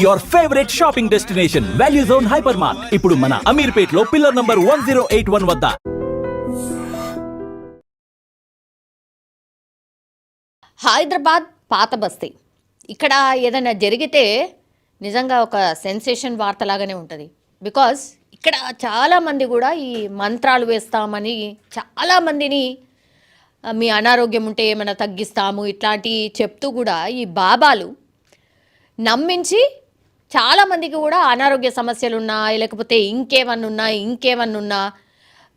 your favorite shopping destination, Value Zone Hypermart. ఇప్పుడు మన అమీర్పేట్ లో పిల్లర్ నంబర్ 1081 వద్ద. హైదరాబాద్ పాత బస్తీ. ఇక్కడ ఏదైనా జరిగితే నిజంగా ఒక సెన్సేషన్ వార్తలాగానే ఉంటుంది. బికాజ్ ఇక్కడ చాలామంది కూడా ఈ మంత్రాలు వేస్తామని చాలామందిని మీ అనారోగ్యం ఉంటే ఏమైనా తగ్గిస్తాము ఇట్లాంటి చెప్తూ కూడా ఈ బాబాలు నమ్మించి చాలామందికి కూడా అనారోగ్య సమస్యలు ఉన్నా లేకపోతే ఇంకేమన్నా ఉన్నా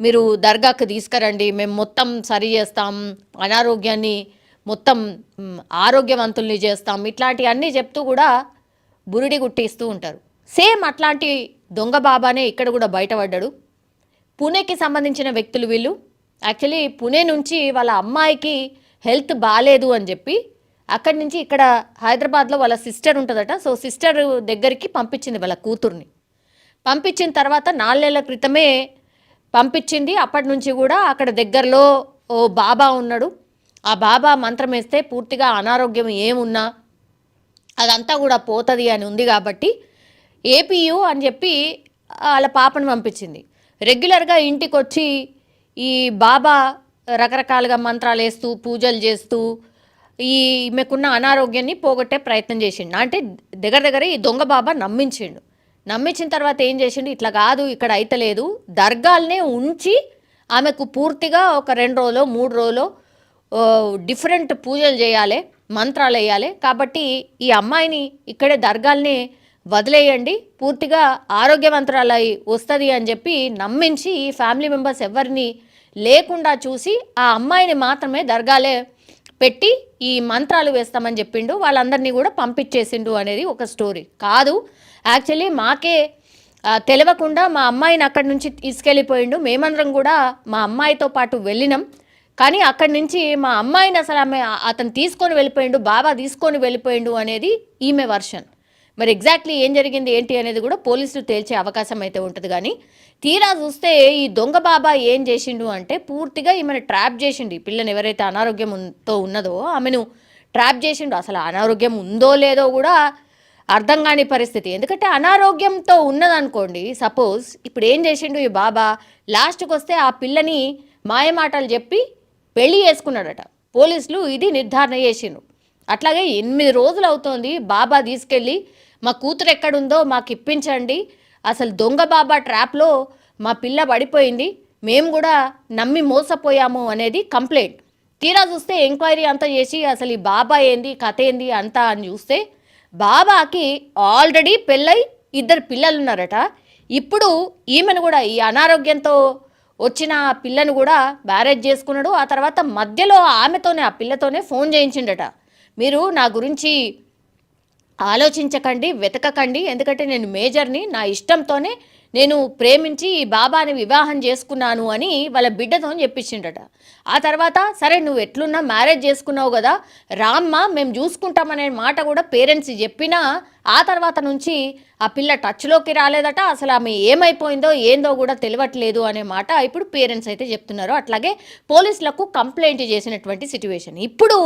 మీరు దర్గాకు తీసుకురండి, మేము మొత్తం సరి చేస్తాం, అనారోగ్యాన్ని మొత్తం ఆరోగ్యవంతుల్ని చేస్తాం, ఇట్లాంటివన్నీ చెప్తూ కూడా బురిడి గుట్టిస్తూ ఉంటారు. సేమ్ అట్లాంటి దొంగ బాబానే ఇక్కడ కూడా బయటపడ్డాడు. పూణేకి సంబంధించిన వ్యక్తులు వీళ్ళు. యాక్చువల్లీ పూణే నుంచి వాళ్ళ అమ్మాయికి హెల్త్ బాగాలేదు అని చెప్పి అక్కడి నుంచి ఇక్కడ హైదరాబాద్లో వాళ్ళ సిస్టర్ ఉంటుందట. సో సిస్టర్ దగ్గరికి పంపించింది వాళ్ళ కూతుర్ని. పంపించిన తర్వాత 4 నెలల క్రితమే పంపించింది. అప్పటి నుంచి కూడా అక్కడ దగ్గరలో ఓ బాబా ఉన్నాడు. ఆ బాబా మంత్రం వేస్తే పూర్తిగా అనారోగ్యం ఏమున్నా అదంతా కూడా పోతుంది అని ఉంది కాబట్టి ఏపీయు అని చెప్పి వాళ్ళ పాపను పంపించింది. రెగ్యులర్గా ఇంటికి వచ్చి ఈ బాబా రకరకాలుగా మంత్రాలు వేస్తూ పూజలు చేస్తూ ఈమెకున్న అనారోగ్యాన్ని పోగొట్టే ప్రయత్నం చేసిండు. అంటే దగ్గర ఈ దొంగ బాబా నమ్మించిన తర్వాత ఏం చేసిండు, ఇట్లా కాదు ఇక్కడ అయితలేదు, దర్గాల్నే ఉంచి ఆమెకు పూర్తిగా ఒక 2 రోజులో 3 రోజులో డిఫరెంట్ పూజలు చేయాలి, మంత్రాలు వేయాలి, కాబట్టి ఈ అమ్మాయిని ఇక్కడే దర్గాల్ని వదిలేయండి, పూర్తిగా ఆరోగ్యవంతురాలై వస్తుంది అని చెప్పి నమ్మించి ఈ ఫ్యామిలీ మెంబర్స్ ఎవరిని లేకుండా చూసి ఆ అమ్మాయిని మాత్రమే దర్గాలే పెట్టి ఈ మంత్రాలు వేస్తామని చెప్పిండు. వాళ్ళందరినీ కూడా పంపించేసిండు అనేది ఒక స్టోరీ కాదు. యాక్చువల్లీ మాకే తెలియకుండా మా అమ్మాయిని అక్కడి నుంచి తీసుకెళ్ళిపోయిండు. మేమందరం కూడా మా అమ్మాయితో పాటు వెళ్ళినాం. కానీ అక్కడి నుంచి మా అమ్మాయిని అసలు అతను తీసుకొని వెళ్ళిపోయిండు, బాబా తీసుకొని వెళ్ళిపోయిండు అనేది ఈమె వర్షన్. మరి ఎగ్జాక్ట్లీ ఏం జరిగింది ఏంటి అనేది కూడా పోలీసులు తేల్చే అవకాశం అయితే ఉంటుంది. కానీ తీరా చూస్తే ఈ దొంగ బాబా ఏం చేసిండు అంటే పూర్తిగా ఈమెను ట్రాప్ చేసిండు. ఈ పిల్లని ఎవరైతే అనారోగ్యంతో ఉన్నదో ఆమెను ట్రాప్ చేసిండు. అసలు అనారోగ్యం ఉందో లేదో కూడా అర్థం కాని పరిస్థితి. ఎందుకంటే అనారోగ్యంతో ఉన్నదనుకోండి సపోజ్, ఇప్పుడు ఏం చేసిండు ఈ బాబా, లాస్ట్కి వస్తే ఆ పిల్లని మాయమాటలు చెప్పి పెళ్లి చేసుకున్నాడట. పోలీసులు ఇది నిర్ధారణ చేసిండు. అట్లాగే 8 రోజులు అవుతోంది బాబా తీసుకెళ్ళి మా కూతురు ఎక్కడుందో మాకు ఇప్పించండి, అసలు దొంగ బాబా ట్రాప్లో మా పిల్ల పడిపోయింది, మేము కూడా నమ్మి మోసపోయాము అనేది కంప్లైంట్. తీరా చూస్తే ఎంక్వైరీ అంతా చేసి అసలు ఈ బాబా ఏంది కథ ఏంది అంతా అని చూస్తే బాబాకి ఆల్రెడీ పెళ్ళై 2 పిల్లలు ఉన్నారట. ఇప్పుడు ఈమెను కూడా ఈ అనారోగ్యంతో వచ్చిన పిల్లను కూడా మ్యారేజ్ చేసుకున్నాడు. ఆ తర్వాత మధ్యలో ఆమెతోనే ఆ పిల్లతోనే ఫోన్ చేయించిండట, మీరు నా గురించి ఆలోచించకండి, వెతకకండి, ఎందుకంటే నేను మేజర్ని, నా ఇష్టంతోనే నేను ప్రేమించి ఈ బాబాని వివాహం చేసుకున్నాను అని వాళ్ళ బిడ్డతో చెప్పించిండట. ఆ తర్వాత సరే నువ్వు ఎట్లున్నా మ్యారేజ్ చేసుకున్నావు కదా రామ్మ మేము చూసుకుంటామనే మాట కూడా పేరెంట్స్ చెప్పినా ఆ తర్వాత నుంచి ఆ పిల్ల టచ్లోకి రాలేదట. అసలు ఆమె ఏమైపోయిందో ఏందో కూడా తెలియట్లేదు అనే మాట ఇప్పుడు పేరెంట్స్ అయితే చెప్తున్నారు. అట్లాగే పోలీసులకు కంప్లైంట్ చేసినటువంటి సిచ్యువేషన్. ఇప్పుడు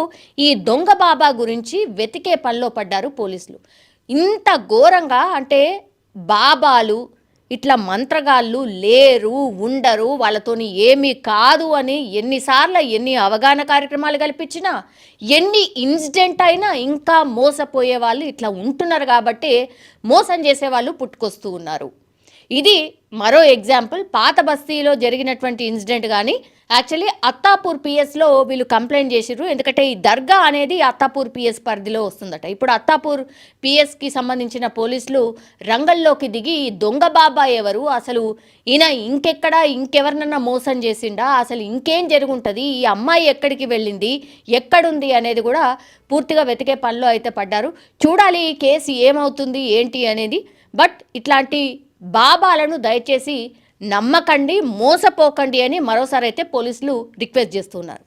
ఈ దొంగ బాబా గురించి వెతికే పనిలో పడ్డారు పోలీసులు. ఇంత ఘోరంగా అంటే బాబాలు ఇట్లా మంత్రగాళ్ళు లేరు, ఉండరు, వాళ్ళతోని ఏమీ కాదు అని ఎన్నిసార్లు ఎన్ని అవగాహన కార్యక్రమాలు కల్పించినా ఎన్ని ఇన్సిడెంట్ అయినా ఇంకా మోసపోయే వాళ్ళు ఇట్లా ఉంటున్నారు కాబట్టి మోసం చేసేవాళ్ళు పుట్టుకొస్తూ ఉన్నారు. ఇది మరో ఎగ్జాంపుల్. పాత బస్తీలో జరిగినటువంటి ఇన్సిడెంట్ కానీ యాక్చువల్లీ అత్తాపూర్ పిఎస్లో వీళ్ళు కంప్లైంట్ చేసిర్రు. ఎందుకంటే ఈ దర్గా అనేది అత్తాపూర్ పిఎస్ పరిధిలో వస్తుందట. ఇప్పుడు అత్తాపూర్ పిఎస్కి సంబంధించిన పోలీసులు రంగంలోకి దిగి ఈ దొంగ బాబా ఎవరు, అసలు ఈయన ఇంకెవరినన్నా మోసం చేసిండా, అసలు ఇంకేం జరుగుంటుంది, ఈ అమ్మాయి ఎక్కడికి వెళ్ళింది, ఎక్కడుంది అనేది కూడా పూర్తిగా వెతికే పనిలో అయితే పడ్డారు. చూడాలి ఈ కేసు ఏమవుతుంది ఏంటి అనేది. బట్ ఇట్లాంటి బాబాలను దయచేసి నమ్మకండి, మోసపోకండి అని మరోసారి అయితే పోలీసులు రిక్వెస్ట్ చేస్తున్నారు.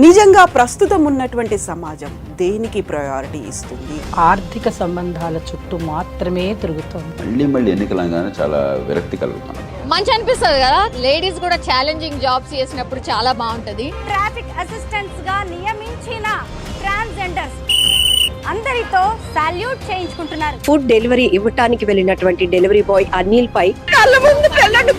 నిజంగా ప్రస్తుతం ఉన్నటువంటి సమాజం దేనికి ప్రయారిటీ ఇస్తుంది? ఆర్థిక సంబంధాల చుట్టూ మాత్రమే తిరుగుతుంది. మళ్ళీ ఎన్నికలంగానే చాలా విరక్తి కలుగుతుంది. మంచి అనిపిస్తుంది కదా, లేడీస్ కూడా ఛాలెంజింగ్ జాబ్స్ చేసినప్పుడు చాలా బాగుంటది. ట్రాఫిక్ అసిస్టెంట్స్ గా నియమించిన ట్రాన్స్జెండర్స్ అందరితో సాల్యూట్ చేయించుకుంటున్నారు. ఫుడ్ డెలివరీ ఇవ్వటానికి వెళ్ళినటువంటి డెలివరీ బాయ్ అనిల్ పై కళ్ళ ముందు పెళ్ళండి